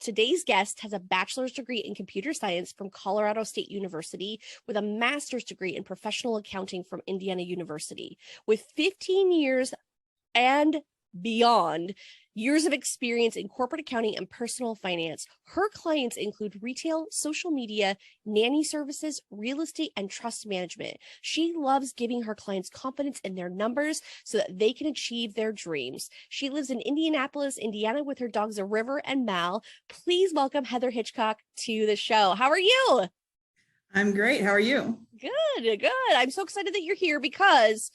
Today's guest has a bachelor's degree in computer science from Colorado State University with a master's degree in professional accounting from Indiana University. With 15 years and beyond years of experience in corporate accounting and personal finance, her clients include retail, social media, nanny services, real estate, and trust management. She loves giving her clients confidence in their numbers so that they can achieve their dreams. She lives in Indianapolis, Indiana, with her dogs River and Mal. Please welcome Heather Hitchcock to the show. How are you? I'm great. How are you? Good, good. I'm so excited that you're here because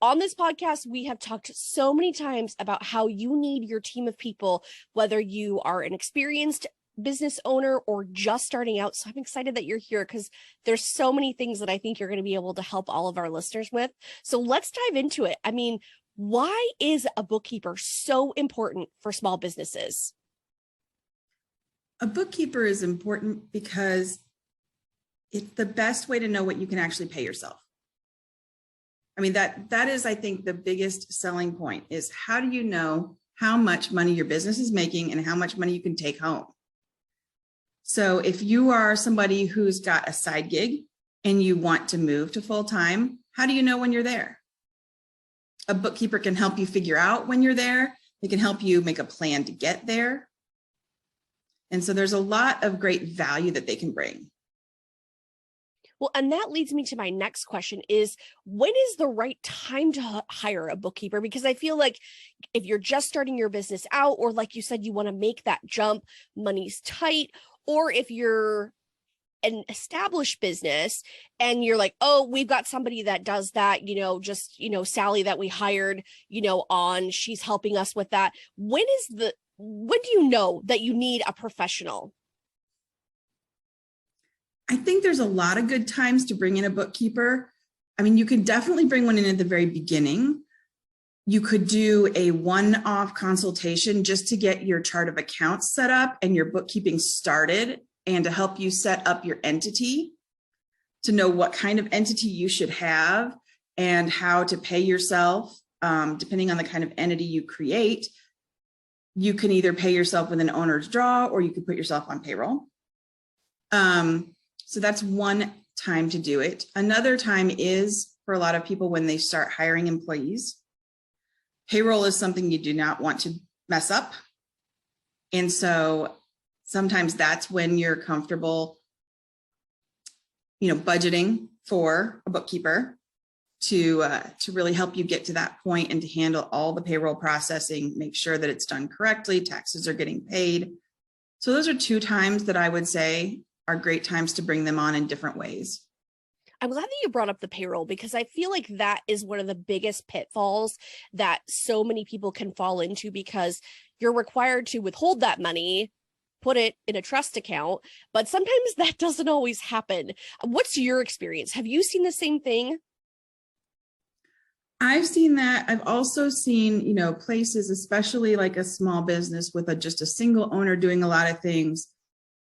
on this podcast, we have talked so many times about how you need your team of people, whether you are an experienced business owner or just starting out. So I'm excited that you're here because there's so many things that I think you're going to be able to help all of our listeners with. So let's dive into it. I mean, why is a bookkeeper so important for small businesses? A bookkeeper is important because it's the best way to know what you can actually pay yourself. I mean, that is, I think, the biggest selling point is how do you know how much money your business is making and how much money you can take home? So if you are somebody who's got a side gig and you want to move to full time, how do you know when you're there? A bookkeeper can help you figure out when you're there. They can help you make a plan to get there. And so there's a lot of great value that they can bring. Well, and that leads me to my next question is, when is the right time to hire a bookkeeper? Because I feel like if you're just starting your business out, or like you said, you want to make that jump, money's tight, or if you're an established business and you're like, oh, we've got somebody that does that, Sally that we hired, she's helping us with that. When do you know that you need a professional? I think there's a lot of good times to bring in a bookkeeper. I mean, you could definitely bring one in at the very beginning. You could do a one-off consultation just to get your chart of accounts set up and your bookkeeping started and to help you set up your entity, to know what kind of entity you should have and how to pay yourself, depending on the kind of entity you create. You can either pay yourself with an owner's draw or you could put yourself on payroll. So that's one time to do it. Another time is for a lot of people when they start hiring employees. Payroll is something you do not want to mess up. And so sometimes that's when you're comfortable, budgeting for a bookkeeper to really help you get to that point and to handle all the payroll processing, make sure that it's done correctly, taxes are getting paid. So those are two times that I would say are great times to bring them on in different ways. I'm glad that you brought up the payroll because I feel like that is one of the biggest pitfalls that so many people can fall into because you're required to withhold that money, put it in a trust account, but sometimes that doesn't always happen. What's your experience? Have you seen the same thing? I've seen that. I've also seen, places, especially like a small business with just a single owner doing a lot of things,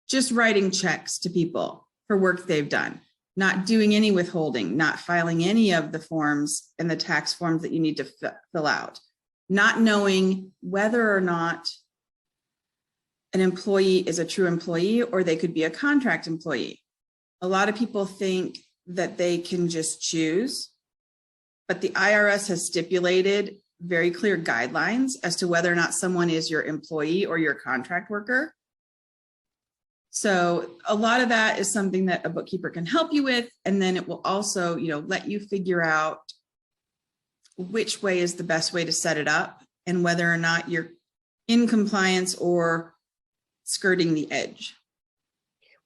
just writing checks to people for work they've done, not doing any withholding, not filing any of the forms and the tax forms that you need to fill out, not knowing whether or not an employee is a true employee or they could be a contract employee. A lot of people think that they can just choose, but the IRS has stipulated very clear guidelines as to whether or not someone is your employee or your contract worker. So a lot of that is something that a bookkeeper can help you with. And then it will also, let you figure out which way is the best way to set it up and whether or not you're in compliance or skirting the edge.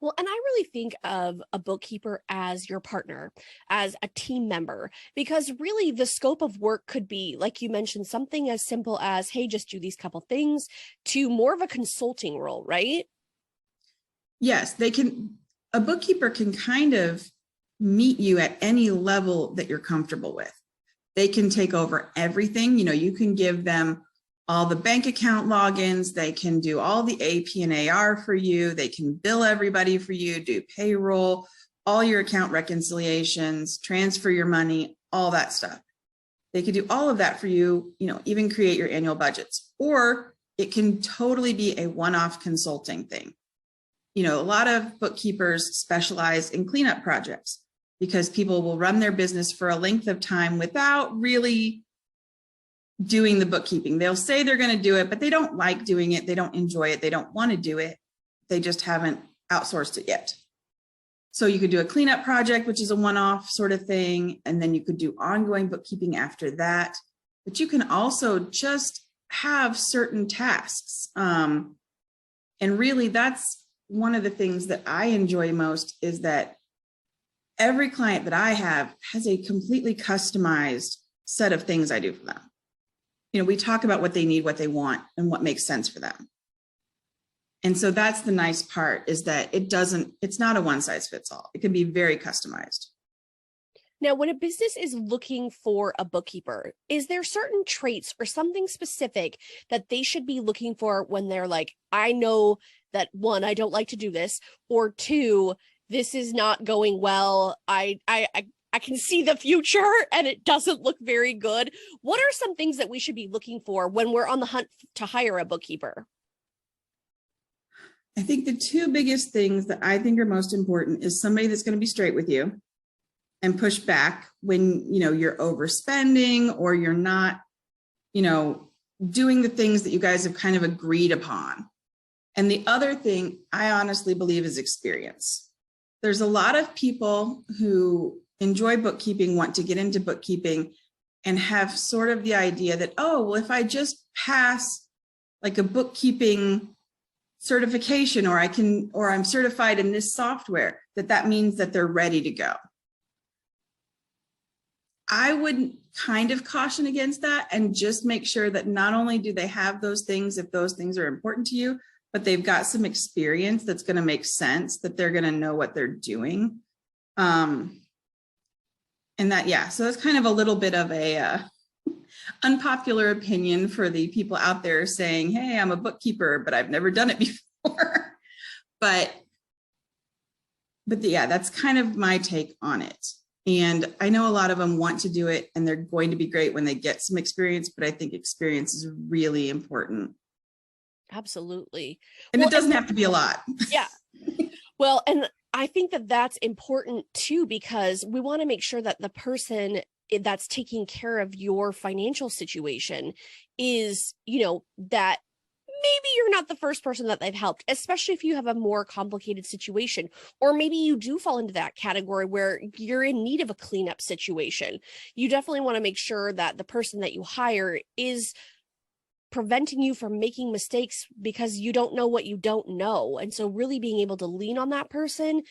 Well, and I really think of a bookkeeper as your partner, as a team member, because really the scope of work could be, like you mentioned, something as simple as, hey, just do these couple things, to more of a consulting role, right? Yes, a bookkeeper can kind of meet you at any level that you're comfortable with. They can take over everything. You can give them all the bank account logins. They can do all the AP and AR for you. They can bill everybody for you, do payroll, all your account reconciliations, transfer your money, all that stuff. They could do all of that for you, even create your annual budgets. Or it can totally be a one-off consulting thing. You know, a lot of bookkeepers specialize in cleanup projects because people will run their business for a length of time without really doing the bookkeeping. They'll say they're going to do it, but they don't like doing it. They don't enjoy it. They don't want to do it. They just haven't outsourced it yet. So you could do a cleanup project, which is a one-off sort of thing. And then you could do ongoing bookkeeping after that. But you can also just have certain tasks. And really, that's one of the things that I enjoy most, is that every client that I have has a completely customized set of things I do for them. You know, we talk about what they need, what they want, and what makes sense for them. And so that's the nice part, is that it's not a one size fits all. It can be very customized. Now, when a business is looking for a bookkeeper, is there certain traits or something specific that they should be looking for when they're like, I know that, one, I don't like to do this, or two, this is not going well. I can see the future and it doesn't look very good. What are some things that we should be looking for when we're on the hunt to hire a bookkeeper? I think the two biggest things that I think are most important is somebody that's going to be straight with you and push back when, you know, you're overspending or you're not, you know, doing the things that you guys have kind of agreed upon. And the other thing I honestly believe is experience. There's a lot of people who enjoy bookkeeping, want to get into bookkeeping, and have sort of the idea that, oh, well, if I just pass like a bookkeeping certification, or I'm certified in this software, that means that they're ready to go. I would kind of caution against that and just make sure that not only do they have those things, if those things are important to you, but they've got some experience that's going to make sense, that they're going to know what they're doing. And that, yeah, so it's kind of a little bit of a unpopular opinion for the people out there saying, hey, I'm a bookkeeper, but I've never done it before. but yeah, that's kind of my take on it. And I know a lot of them want to do it and they're going to be great when they get some experience, but I think experience is really important. Absolutely. And it doesn't have to be a lot. Yeah. Well, and I think that that's important too, because we want to make sure that the person that's taking care of your financial situation is, you know, that maybe you're not the first person that they've helped, especially if you have a more complicated situation, or maybe you do fall into that category where you're in need of a cleanup situation. You definitely want to make sure that the person that you hire is preventing you from making mistakes because you don't know what you don't know. And so really being able to lean on that person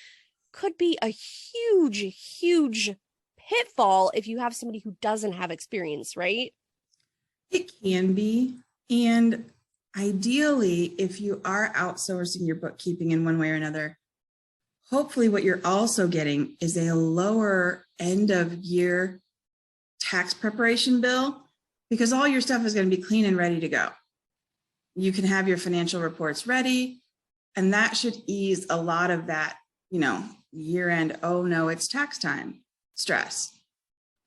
could be a huge, huge pitfall if you have somebody who doesn't have experience, right? It can be. And ideally, if you are outsourcing your bookkeeping in one way or another, hopefully what you're also getting is a lower end of year tax preparation bill, because all your stuff is going to be clean and ready to go. You can have your financial reports ready, and that should ease a lot of that, you know, year end, oh no, it's tax time stress.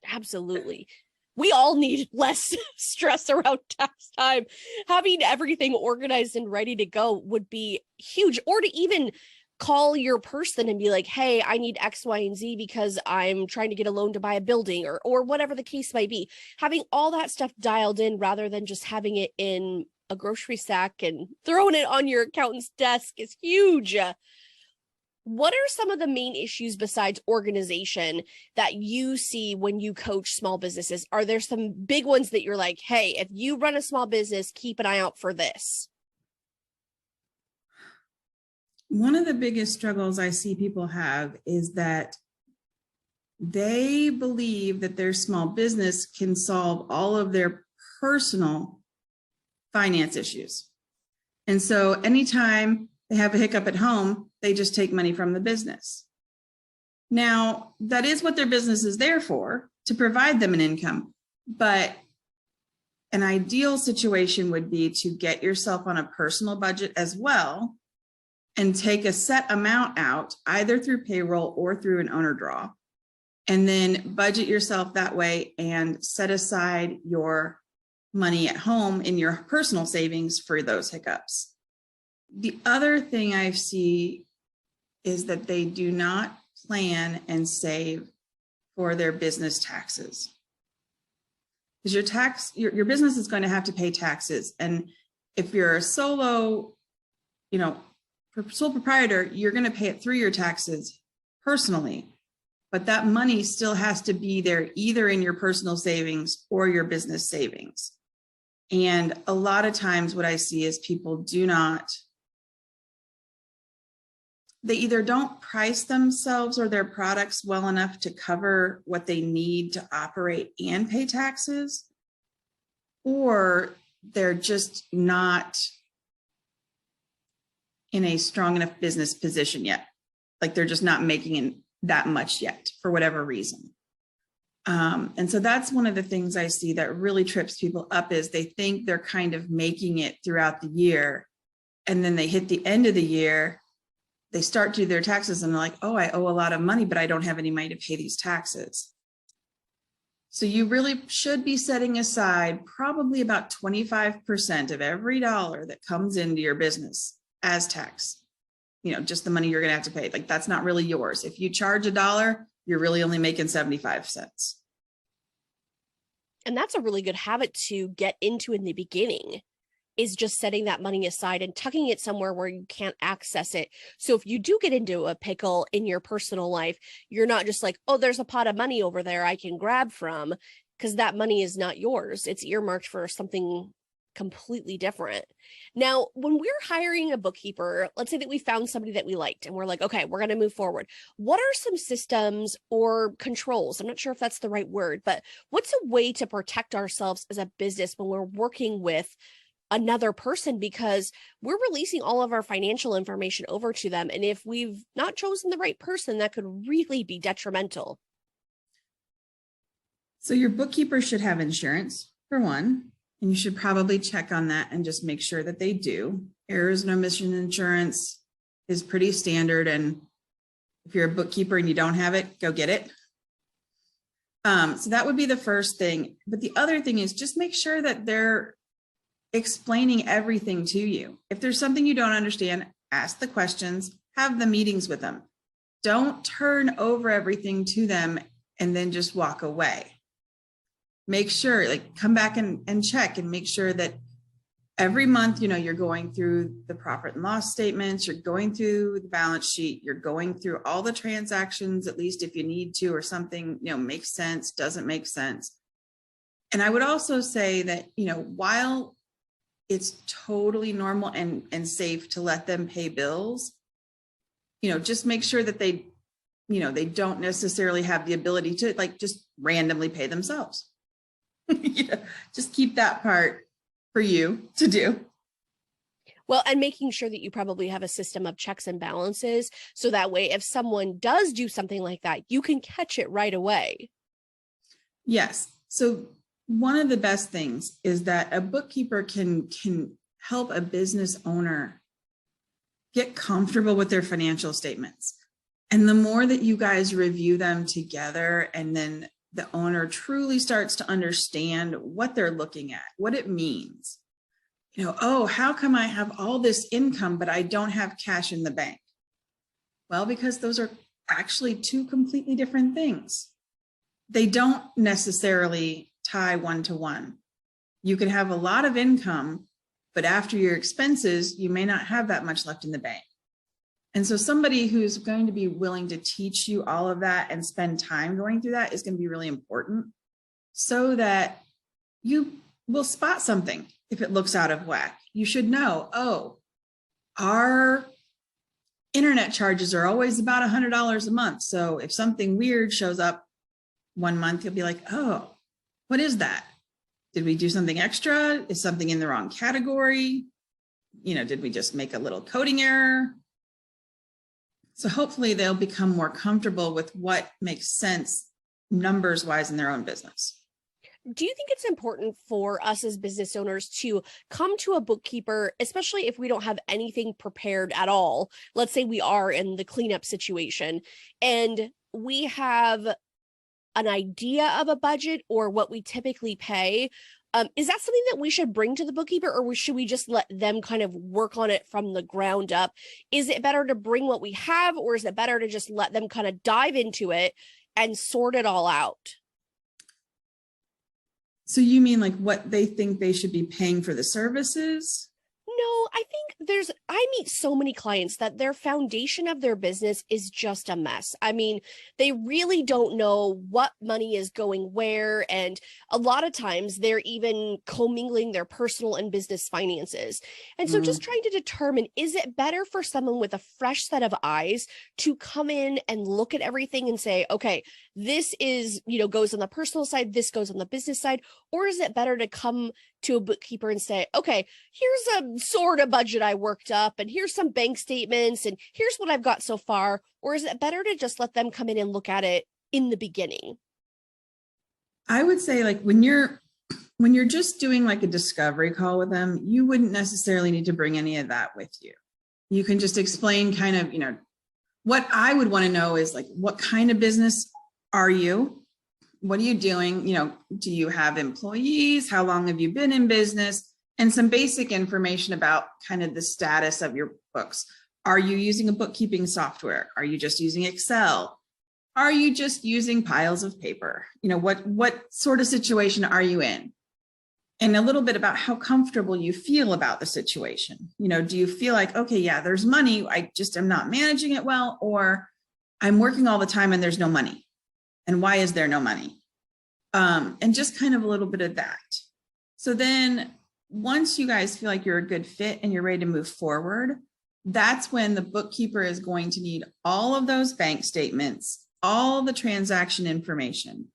Absolutely. We all need less stress around tax time. Having everything organized and ready to go would be huge. Or to even call your person and be like, hey, I need X, Y, and Z because I'm trying to get a loan to buy a building, or whatever the case might be. Having all that stuff dialed in rather than just having it in a grocery sack and throwing it on your accountant's desk is huge. What are some of the main issues besides organization that you see when you coach small businesses? Are there some big ones that you're like, hey, if you run a small business, keep an eye out for this? One of the biggest struggles I see people have is that they believe that their small business can solve all of their personal finance issues. And so anytime they have a hiccup at home, they just take money from the business. Now, that is what their business is there for, to provide them an income. But an ideal situation would be to get yourself on a personal budget as well and take a set amount out, either through payroll or through an owner draw, and then budget yourself that way and set aside your money at home in your personal savings for those hiccups. The other thing I see is that they do not plan and save for their business taxes. Because your business is going to have to pay taxes. And if you're a sole proprietor, you're going to pay it through your taxes personally. But that money still has to be there either in your personal savings or your business savings. And a lot of times what I see is people they either don't price themselves or their products well enough to cover what they need to operate and pay taxes, or they're just not in a strong enough business position yet. Like they're just not making that much yet for whatever reason. And so that's one of the things I see that really trips people up is they think they're kind of making it throughout the year. And then they hit the end of the year, they start to do their taxes and they're like, oh, I owe a lot of money, but I don't have any money to pay these taxes. So you really should be setting aside probably about 25% of every dollar that comes into your business as tax. Just the money you're going to have to pay. Like that's not really yours. If you charge $1, you're really only making 75 cents. And that's a really good habit to get into in the beginning, is just setting that money aside and tucking it somewhere where you can't access it. So if you do get into a pickle in your personal life, you're not just like, oh, there's a pot of money over there I can grab from, because that money is not yours. It's earmarked for something completely different. Now, when we're hiring a bookkeeper, let's say that we found somebody that we liked and we're like, okay, we're going to move forward. What are some systems or controls? I'm not sure if that's the right word, but what's a way to protect ourselves as a business when we're working with another person, because we're releasing all of our financial information over to them. And if we've not chosen the right person, that could really be detrimental. So your bookkeeper should have insurance for one, and you should probably check on that and just make sure that they do. Errors and omission insurance is pretty standard. And if you're a bookkeeper and you don't have it, go get it. So that would be the first thing. But the other thing is just make sure that they're explaining everything to you. If there's something you don't understand, ask the questions, have the meetings with them. Don't turn over everything to them and then just walk away. Make sure, come back and check and make sure that every month, you're going through the profit and loss statements, you're going through the balance sheet, you're going through all the transactions, at least if you need to, or something, makes sense, doesn't make sense. And I would also say that, while it's totally normal and safe to let them pay bills, just make sure that they don't necessarily have the ability to just randomly pay themselves. Just keep that part for you to do. Well, and making sure that you probably have a system of checks and balances, so that way, if someone does do something like that, you can catch it right away. Yes. So one of the best things is that a bookkeeper can help a business owner get comfortable with their financial statements. And the more that you guys review them together, and then the owner truly starts to understand what they're looking at, what it means. Oh, how come I have all this income, but I don't have cash in the bank? Well, because those are actually two completely different things. They don't necessarily tie one to one. You could have a lot of income, but after your expenses, you may not have that much left in the bank. And so somebody who's going to be willing to teach you all of that and spend time going through that is going to be really important, so that you will spot something if it looks out of whack. You should know, oh, our internet charges are always about $100 a month. So if something weird shows up one month, you'll be like, oh, what is that? Did we do something extra? Is something in the wrong category? Did we just make a little coding error? So hopefully they'll become more comfortable with what makes sense numbers wise in their own business. Do you think it's important for us as business owners to come to a bookkeeper, especially if we don't have anything prepared at all? Let's say we are in the cleanup situation and we have an idea of a budget or what we typically pay. Is that something that we should bring to the bookkeeper, or should we just let them kind of work on it from the ground up? Is it better to bring what we have, or is it better to just let them kind of dive into it and sort it all out? So you mean like what they think they should be paying for the services? No, I think I meet so many clients that their foundation of their business is just a mess. I mean, they really don't know what money is going where. And a lot of times they're even commingling their personal and business finances. And so just trying to determine, is it better for someone with a fresh set of eyes to come in and look at everything and say, okay, this is, goes on the personal side, this goes on the business side, or is it better to come to a bookkeeper and say, okay, here's a sort of budget I worked up, and here's some bank statements, and here's what I've got so far? Or is it better to just let them come in and look at it in the beginning? I would say like when you're just doing like a discovery call with them, you wouldn't necessarily need to bring any of that with you. You can just explain kind of, what I would want to know is like, what kind of business are you? What are you doing? Do you have employees? How long have you been in business? And some basic information about kind of the status of your books. Are you using a bookkeeping software? Are you just using Excel? Are you just using piles of paper? What sort of situation are you in? And a little bit about how comfortable you feel about the situation. Do you feel like, okay, yeah, there's money, I just am not managing it well, or I'm working all the time and there's no money. And why is there no money? And just kind of a little bit of that. So then once you guys feel like you're a good fit and you're ready to move forward, that's when the bookkeeper is going to need all of those bank statements, all the transaction information,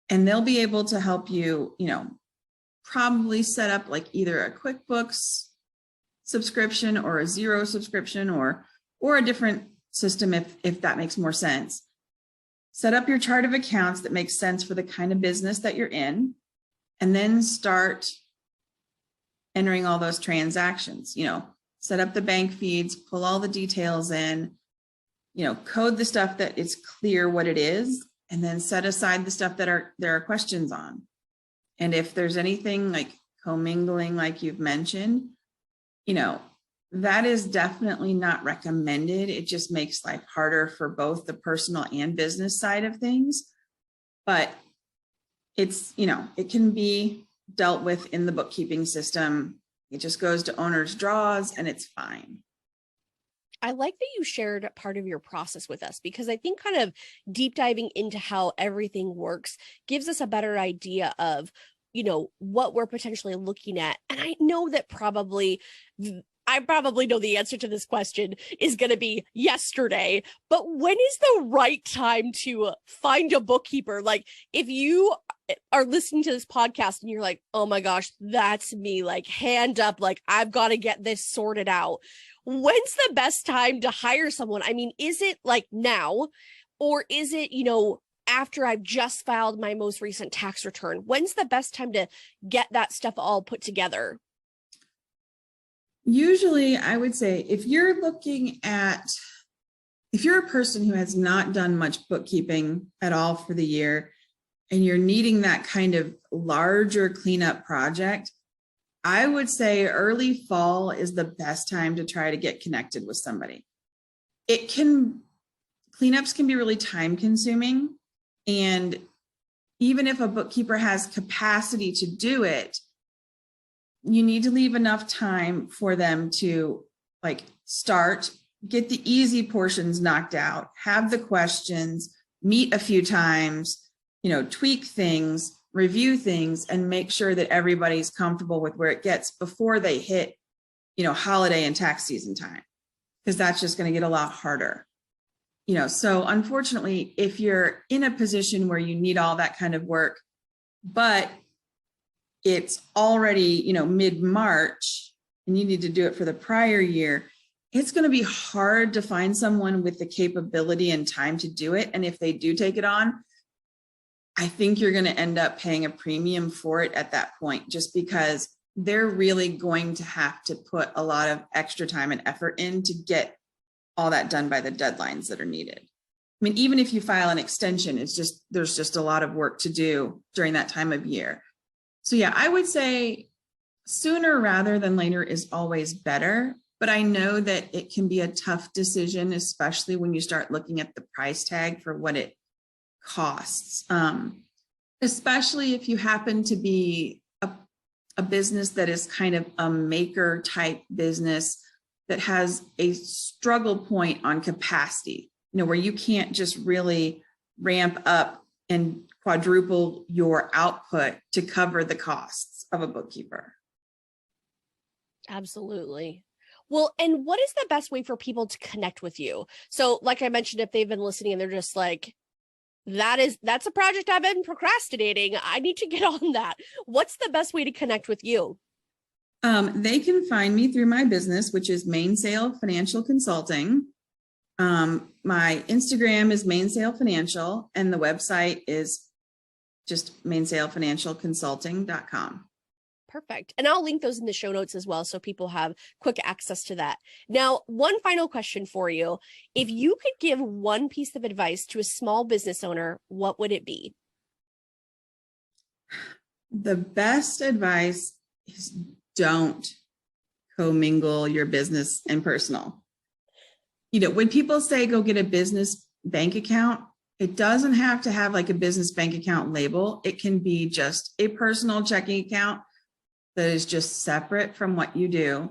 and they'll be able to help you, probably set up like either a QuickBooks subscription or a Xero subscription or a different system if that makes more sense. Set up your chart of accounts that makes sense for the kind of business that you're in, and then start entering all those transactions. Set up the bank feeds, pull all the details in, code the stuff that it's clear what it is, and then set aside the stuff that there are questions on. And if there's anything like commingling, like you've mentioned, that is definitely not recommended. It just makes life harder for both the personal and business side of things. But it's, it can be dealt with in the bookkeeping system. It just goes to owner's draws and it's fine. I like that you shared part of your process with us, because I think kind of deep diving into how everything works gives us a better idea of, what we're potentially looking at. And I know that I probably know the answer to this question is going to be yesterday, but when is the right time to find a bookkeeper? Like, if you are listening to this podcast and you're like, oh my gosh, that's me, like hand up, like I've got to get this sorted out. When's the best time to hire someone? I mean, is it like now, or is it, after I've just filed my most recent tax return? When's the best time to get that stuff all put together? Usually I would say if you're a person who has not done much bookkeeping at all for the year and you're needing that kind of larger cleanup project, I would say early fall is the best time to try to get connected with somebody. Cleanups can be really time consuming. And even if a bookkeeper has capacity to do it, you need to leave enough time for them to start, get the easy portions knocked out, have the questions, meet a few times, tweak things, review things, and make sure that everybody's comfortable with where it gets before they hit, holiday and tax season time, because that's just going to get a lot harder. So unfortunately, if you're in a position where you need all that kind of work, but it's already, mid-March and you need to do it for the prior year, it's going to be hard to find someone with the capability and time to do it. And if they do take it on, I think you're going to end up paying a premium for it at that point, just because they're really going to have to put a lot of extra time and effort in to get all that done by the deadlines that are needed. mean, even if you file an extension, there's just a lot of work to do during that time of year. So yeah, I would say sooner rather than later is always better, but I know that it can be a tough decision, especially when you start looking at the price tag for what it costs. Especially if you happen to be a business that is kind of a maker type business that has a struggle point on capacity, where you can't just really ramp up and quadruple your output to cover the costs of a bookkeeper. Absolutely. Well, and what is the best way for people to connect with you? So like I mentioned, if they've been listening and they're just like, that's a project I've been procrastinating, I need to get on that. What's the best way to connect with you? They can find me through my business, which is Mainsail Financial Consulting. My Instagram is Mainsail Financial, and the website is just mainsailfinancialconsulting.com. Perfect. And I'll link those in the show notes as well, so people have quick access to that. Now, one final question for you. If you could give one piece of advice to a small business owner, what would it be? The best advice is don't commingle your business and personal. When people say go get a business bank account, it doesn't have to have like a business bank account label. It can be just a personal checking account that is just separate from what you do.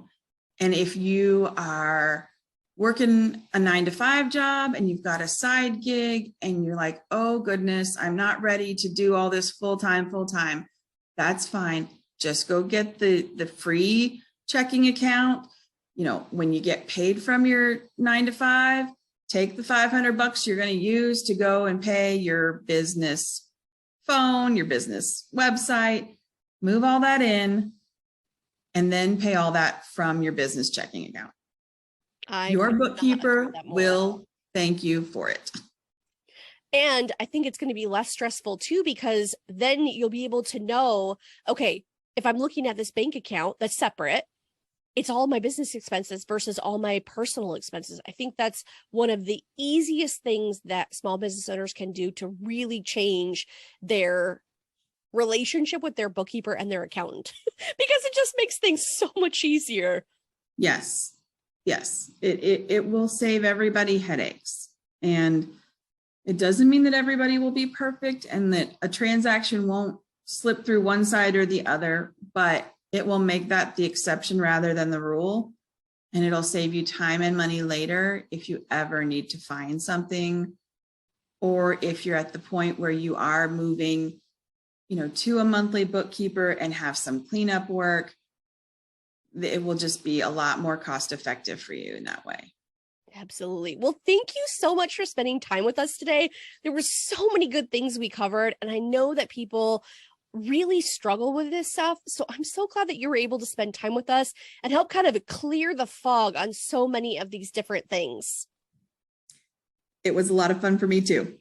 And if you are working a 9-to-5 job and you've got a side gig and you're like, oh goodness, I'm not ready to do all this full-time, that's fine. Just go get the free checking account. When you get paid from your 9-to-5, take the $500 you're going to use to go and pay your business phone, your business website, move all that in, and then pay all that from your business checking account. Your bookkeeper will thank you for it. And I think it's going to be less stressful too, because then you'll be able to know, okay, if I'm looking at this bank account that's separate, it's all my business expenses versus all my personal expenses. I think that's one of the easiest things that small business owners can do to really change their relationship with their bookkeeper and their accountant, because it just makes things so much easier. Yes. It will save everybody headaches. And it doesn't mean that everybody will be perfect and that a transaction won't slip through one side or the other, but it will make that the exception rather than the rule. And it'll save you time and money later if you ever need to find something, or if you're at the point where you are moving, to a monthly bookkeeper and have some cleanup work. It will just be a lot more cost effective for you in that way. Absolutely. Well, thank you so much for spending time with us today. There were so many good things we covered, and I know that people really struggle with this stuff. So I'm so glad that you were able to spend time with us and help kind of clear the fog on so many of these different things. It was a lot of fun for me too.